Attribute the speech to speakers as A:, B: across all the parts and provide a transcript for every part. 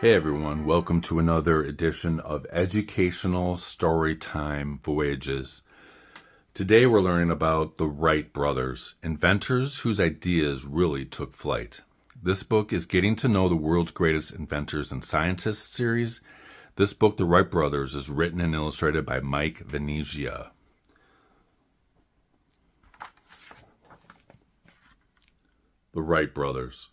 A: Hey everyone, welcome to another edition of Educational Storytime Voyages. Today we're learning about the Wright Brothers, inventors whose ideas really took flight. This book is Getting to Know the World's Greatest Inventors and Scientists series. This book, The Wright Brothers, is written and illustrated by Mike Venezia. The Wright Brothers.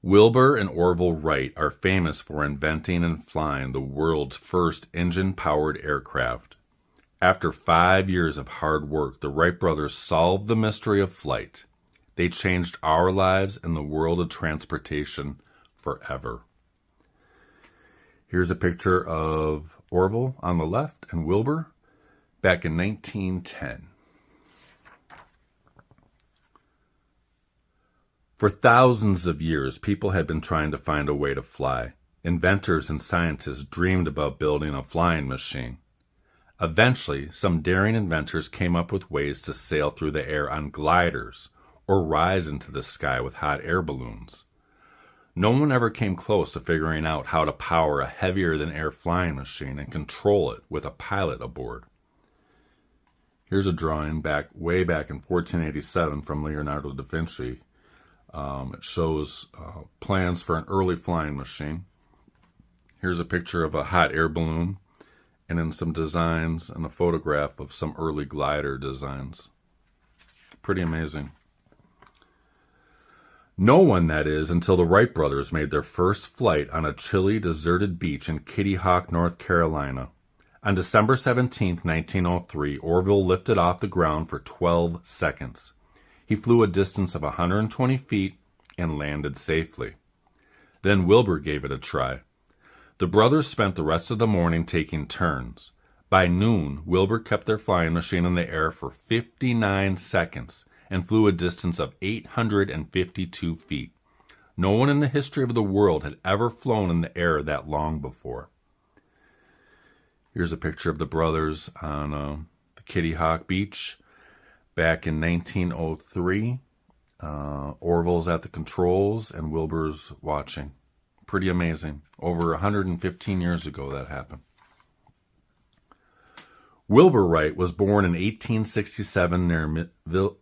A: Wilbur and Orville Wright are famous for inventing and flying the world's first engine-powered aircraft. After 5 years of hard work, the Wright brothers solved the mystery of flight. They changed our lives and the world of transportation forever. Here's a picture of Orville on the left and Wilbur back in 1910. For thousands of years, people had been trying to find a way to fly. Inventors and scientists dreamed about building a flying machine. Eventually, some daring inventors came up with ways to sail through the air on gliders or rise into the sky with hot air balloons. No one ever came close to figuring out how to power a heavier-than-air flying machine and control it with a pilot aboard. Here's a drawing way back in 1487 from Leonardo da Vinci. It shows plans for an early flying machine. Here's a picture of a hot air balloon, and then some designs and a photograph of some early glider designs. Pretty amazing. No one, that is, until the Wright brothers made their first flight on a chilly, deserted beach in Kitty Hawk, North Carolina. On December 17, 1903, Orville lifted off the ground for 12 seconds. He flew a distance of 120 feet and landed safely. Then Wilbur gave it a try. The brothers spent the rest of the morning taking turns. By noon, Wilbur kept their flying machine in the air for 59 seconds and flew a distance of 852 feet. No one in the history of the world had ever flown in the air that long before. Here's a picture of the brothers on the Kitty Hawk Beach. Back in 1903, Orville's at the controls and Wilbur's watching. Pretty amazing. Over 115 years ago that happened. Wilbur Wright was born in 1867 near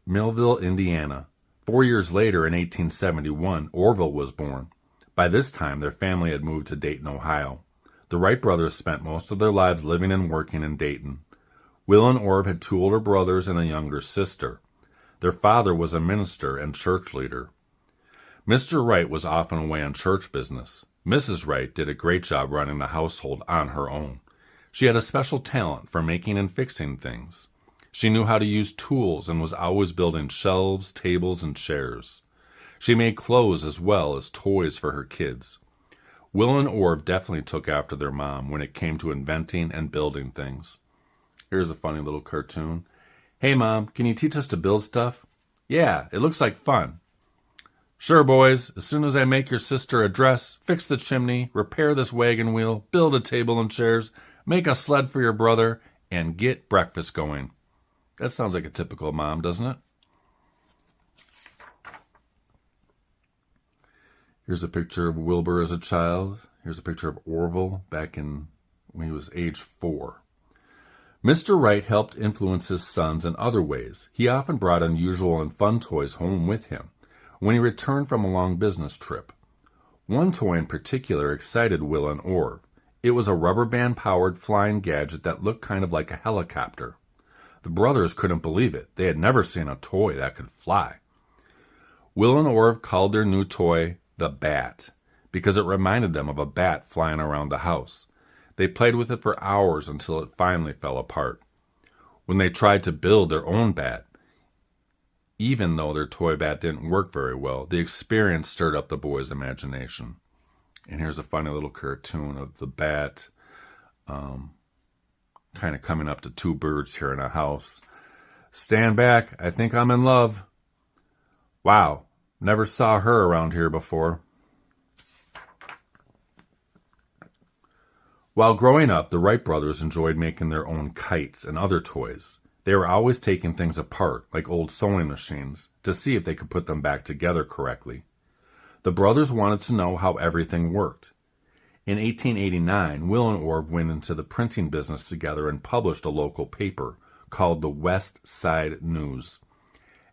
A: Millville, Indiana. 4 years later, in 1871, Orville was born. By this time, their family had moved to Dayton, Ohio. The Wright brothers spent most of their lives living and working in Dayton. Will and Orv had two older brothers and a younger sister. Their father was a minister and church leader. Mr. Wright was often away on church business. Mrs. Wright did a great job running the household on her own. She had a special talent for making and fixing things. She knew how to use tools and was always building shelves, tables, and chairs. She made clothes as well as toys for her kids. Will and Orv definitely took after their mom when it came to inventing and building things. Here's a funny little cartoon. Hey, Mom, can you teach us to build stuff? Yeah, it looks like fun. Sure, boys. As soon as I make your sister a dress, fix the chimney, repair this wagon wheel, build a table and chairs, make a sled for your brother, and get breakfast going. That sounds like a typical mom, doesn't it? Here's a picture of Wilbur as a child. Here's a picture of Orville back when he was age 4. Mr. Wright helped influence his sons in other ways. He often brought unusual and fun toys home with him when he returned from a long business trip. One toy in particular excited Will and Orv. It was a rubber band-powered flying gadget that looked kind of like a helicopter. The brothers couldn't believe it. They had never seen a toy that could fly. Will and Orv called their new toy the Bat because it reminded them of a bat flying around the house. They played with it for hours until it finally fell apart. When they tried to build their own bat, even though their toy bat didn't work very well, the experience stirred up the boys' imagination. And here's a funny little cartoon of the bat kind of coming up to two birds here in a house. Stand back, I think I'm in love. Wow, never saw her around here before. While growing up, the Wright brothers enjoyed making their own kites and other toys. They were always taking things apart, like old sewing machines, to see if they could put them back together correctly. The brothers wanted to know how everything worked. In 1889, Will and Orv went into the printing business together and published a local paper called the West Side News.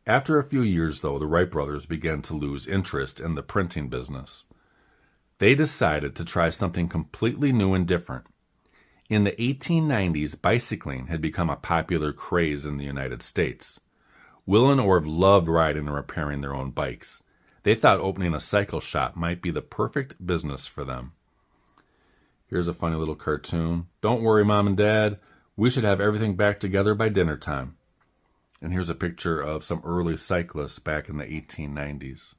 A: After a few years, though, the Wright brothers began to lose interest in the printing business. They decided to try something completely new and different. In the 1890s, bicycling had become a popular craze in the United States. Will and Orv loved riding and repairing their own bikes. They thought opening a cycle shop might be the perfect business for them. Here's a funny little cartoon. Don't worry, Mom and Dad. We should have everything back together by dinner time. And here's a picture of some early cyclists back in the 1890s.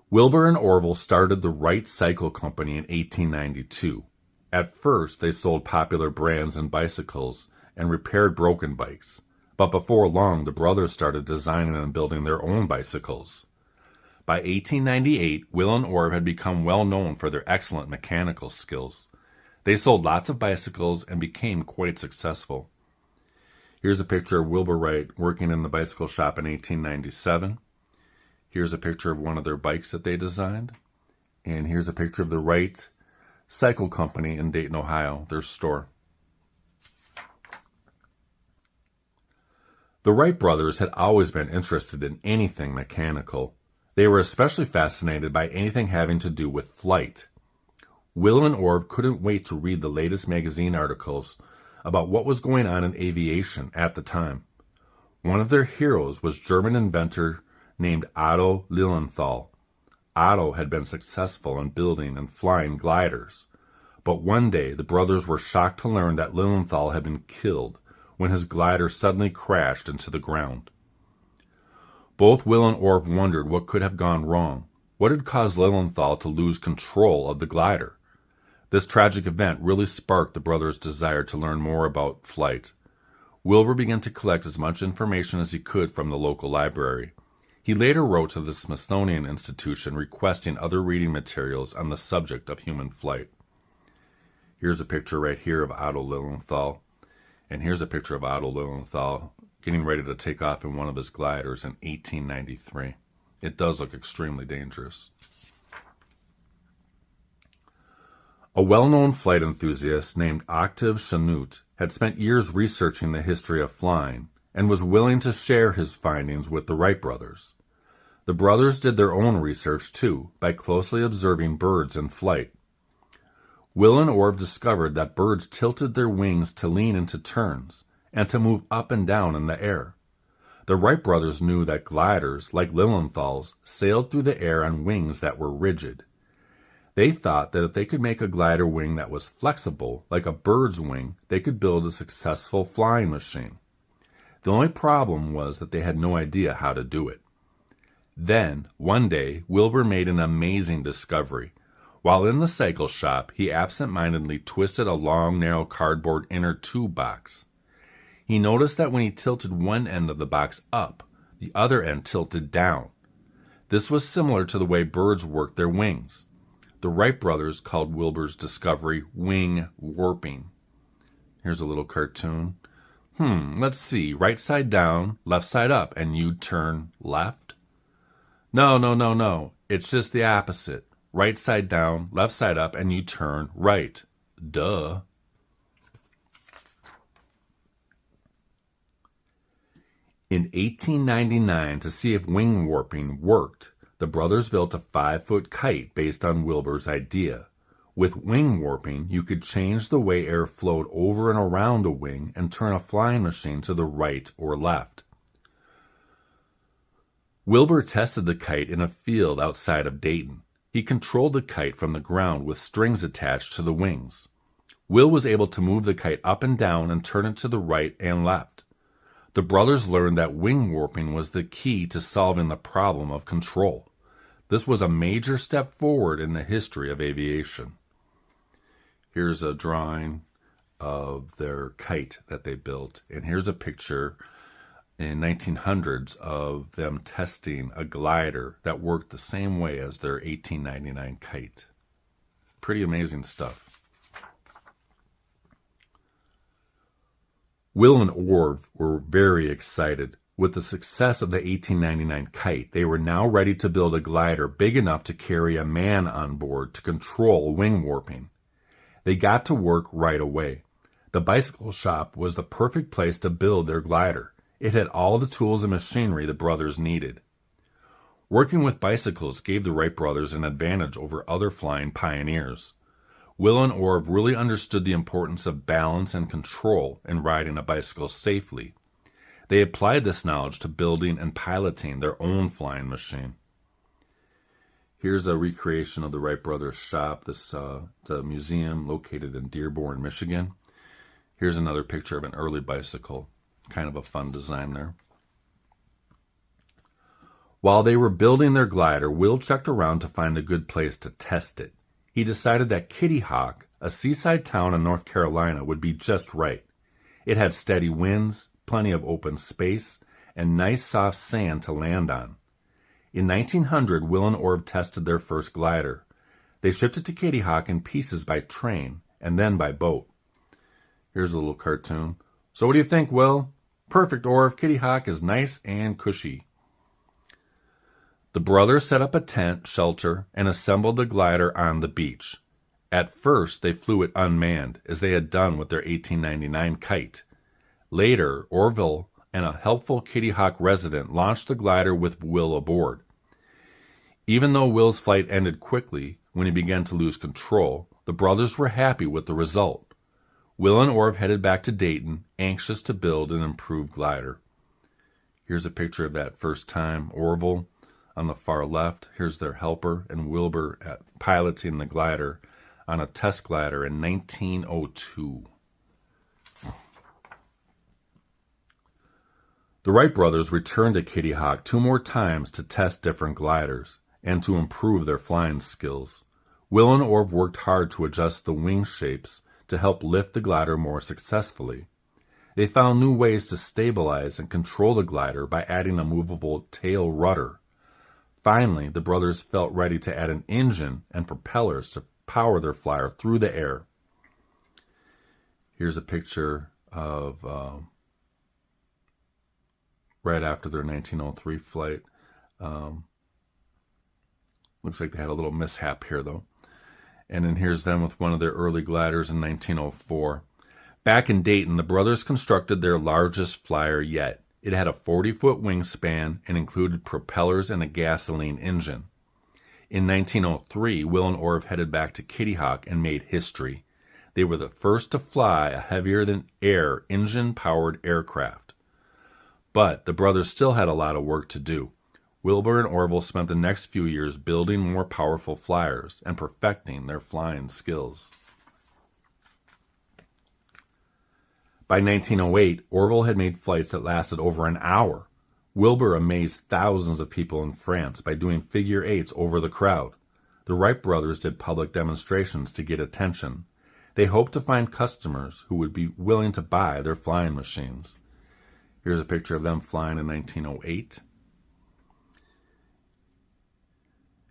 A: Wilbur and Orville started the Wright Cycle Company in 1892. At first, they sold popular brands and bicycles and repaired broken bikes. But before long, the brothers started designing and building their own bicycles. By 1898, Will and Orv had become well known for their excellent mechanical skills. They sold lots of bicycles and became quite successful. Here's a picture of Wilbur Wright working in the bicycle shop in 1897. Here's a picture of one of their bikes that they designed. And here's a picture of the Wright Cycle Company in Dayton, Ohio, their store. The Wright brothers had always been interested in anything mechanical. They were especially fascinated by anything having to do with flight. Will and Orv couldn't wait to read the latest magazine articles about what was going on in aviation at the time. One of their heroes was German inventor named Otto Lilienthal. Otto had been successful in building and flying gliders, but one day the brothers were shocked to learn that Lilienthal had been killed when his glider suddenly crashed into the ground. Both Will and Orv wondered what could have gone wrong. What had caused Lilienthal to lose control of the glider? This tragic event really sparked the brothers' desire to learn more about flight. Wilbur began to collect as much information as he could from the local library. He later wrote to the Smithsonian Institution requesting other reading materials on the subject of human flight. Here's a picture right here of Otto Lilienthal. And here's a picture of Otto Lilienthal getting ready to take off in one of his gliders in 1893. It does look extremely dangerous. A well-known flight enthusiast named Octave Chanute had spent years researching the history of flying and was willing to share his findings with the Wright brothers. The brothers did their own research, too, by closely observing birds in flight. Will and Orv discovered that birds tilted their wings to lean into turns and to move up and down in the air. The Wright brothers knew that gliders, like Lilienthal's, sailed through the air on wings that were rigid. They thought that if they could make a glider wing that was flexible, like a bird's wing, they could build a successful flying machine. The only problem was that they had no idea how to do it. Then, one day, Wilbur made an amazing discovery. While in the cycle shop, he absent-mindedly twisted a long, narrow cardboard inner tube box. He noticed that when he tilted one end of the box up, the other end tilted down. This was similar to the way birds work their wings. The Wright brothers called Wilbur's discovery wing warping. Here's a little cartoon. Let's see. Right side down, left side up, and you turn left? No. It's just the opposite. Right side down, left side up, and you turn right. Duh. In 1899, to see if wing warping worked, the brothers built a 5-foot kite based on Wilbur's idea. With wing warping, you could change the way air flowed over and around a wing and turn a flying machine to the right or left. Wilbur tested the kite in a field outside of Dayton. He controlled the kite from the ground with strings attached to the wings. Will was able to move the kite up and down and turn it to the right and left. The brothers learned that wing warping was the key to solving the problem of control. This was a major step forward in the history of aviation. Here's a drawing of their kite that they built, and here's a picture in 1900s of them testing a glider that worked the same way as their 1899 kite. Pretty amazing stuff. Will and Orv were very excited. With the success of the 1899 kite, they were now ready to build a glider big enough to carry a man on board to control wing warping. They got to work right away. The bicycle shop was the perfect place to build their glider. It had all the tools and machinery the brothers needed. Working with bicycles gave the Wright brothers an advantage over other flying pioneers. Will and Orv really understood the importance of balance and control in riding a bicycle safely. They applied this knowledge to building and piloting their own flying machine. Here's a recreation of the Wright brothers' shop. This is a museum located in Dearborn, Michigan. Here's another picture of an early bicycle. Kind of a fun design there. While they were building their glider, Will checked around to find a good place to test it. He decided that Kitty Hawk, a seaside town in North Carolina, would be just right. It had steady winds, plenty of open space, and nice soft sand to land on. In 1900, Will and Orv tested their first glider. They shipped it to Kitty Hawk in pieces by train and then by boat. Here's a little cartoon. So what do you think, Will? Perfect, Orv. Kitty Hawk is nice and cushy. The brothers set up a tent, shelter, and assembled the glider on the beach. At first, they flew it unmanned, as they had done with their 1899 kite. Later, Orville and a helpful Kitty Hawk resident launched the glider with Will aboard. Even though Will's flight ended quickly when he began to lose control, the brothers were happy with the result. Will and Orv headed back to Dayton, anxious to build an improved glider. Here's a picture of that first time. Orville on the far left. Here's their helper, and Wilbur piloting the glider on a test glider in 1902. The Wright brothers returned to Kitty Hawk 2 more times to test different gliders and to improve their flying skills. Will and Orv worked hard to adjust the wing shapes to help lift the glider more successfully. They found new ways to stabilize and control the glider by adding a movable tail rudder. Finally, the brothers felt ready to add an engine and propellers to power their flyer through the air. Here's a picture of right after their 1903 flight. Looks like they had a little mishap here, though. And then here's them with one of their early gliders in 1904. Back in Dayton, the brothers constructed their largest flyer yet. It had a 40-foot wingspan and included propellers and a gasoline engine. In 1903, Will and Orv headed back to Kitty Hawk and made history. They were the first to fly a heavier-than-air engine-powered aircraft. But the brothers still had a lot of work to do. Wilbur and Orville spent the next few years building more powerful flyers and perfecting their flying skills. By 1908, Orville had made flights that lasted over an hour. Wilbur amazed thousands of people in France by doing figure eights over the crowd. The Wright brothers did public demonstrations to get attention. They hoped to find customers who would be willing to buy their flying machines. Here's a picture of them flying in 1908.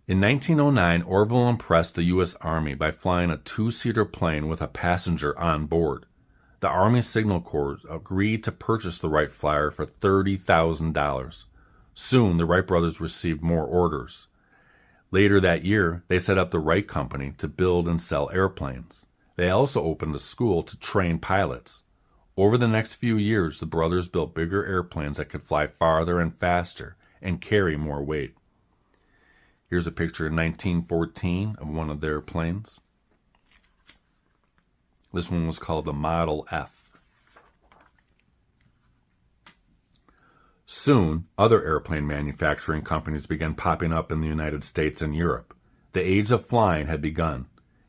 A: In 1909, Orville impressed the U.S. Army by flying a 2-seater plane with a passenger on board. The Army Signal Corps agreed to purchase the Wright Flyer for $30,000. Soon, the Wright brothers received more orders. Later that year, they set up the Wright Company to build and sell airplanes. They also opened a school to train pilots. Over the next few years, the brothers built bigger airplanes that could fly farther and faster and carry more weight. Here's a picture in 1914 of one of their planes. This one was called the Model F. Soon, other airplane manufacturing companies began popping up in the United States and Europe. The age of flying had begun.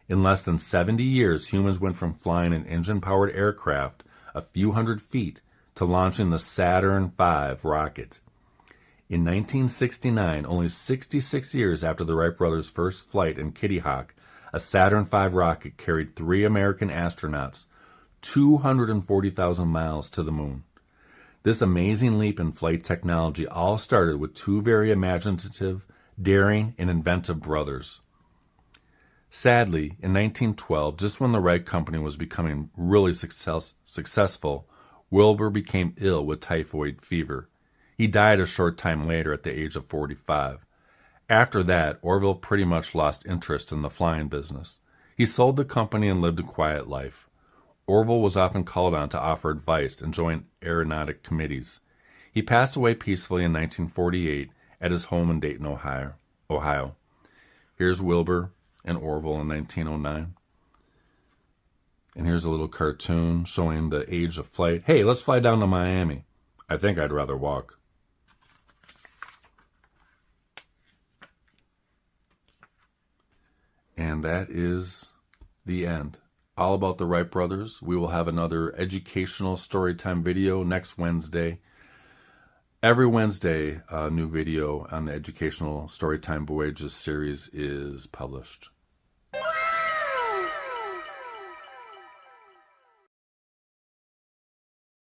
A: In less than 70 years, humans went from flying an engine-powered aircraft a few hundred feet to launching the Saturn V rocket. In 1969, only 66 years after the Wright brothers' first flight in Kitty Hawk, a Saturn V rocket carried 3 American astronauts 240,000 miles to the moon. This amazing leap in flight technology all started with 2 very imaginative, daring, and inventive brothers. Sadly, in 1912, just when the Wright Company was becoming really successful, Wilbur became ill with typhoid fever. He died a short time later at the age of 45. After that, Orville pretty much lost interest in the flying business. He sold the company and lived a quiet life. Orville was often called on to offer advice and join aeronautic committees. He passed away peacefully in 1948 at his home in Dayton, Ohio. Here's Wilbur and Orville in 1909. And here's a little cartoon showing the age of flight. Hey, let's fly down to Miami. I think I'd rather walk. And that is the end. All about the Wright brothers. We will have another educational storytime video next Wednesday. Every Wednesday, a new video on the Educational Storytime Voyages series is published.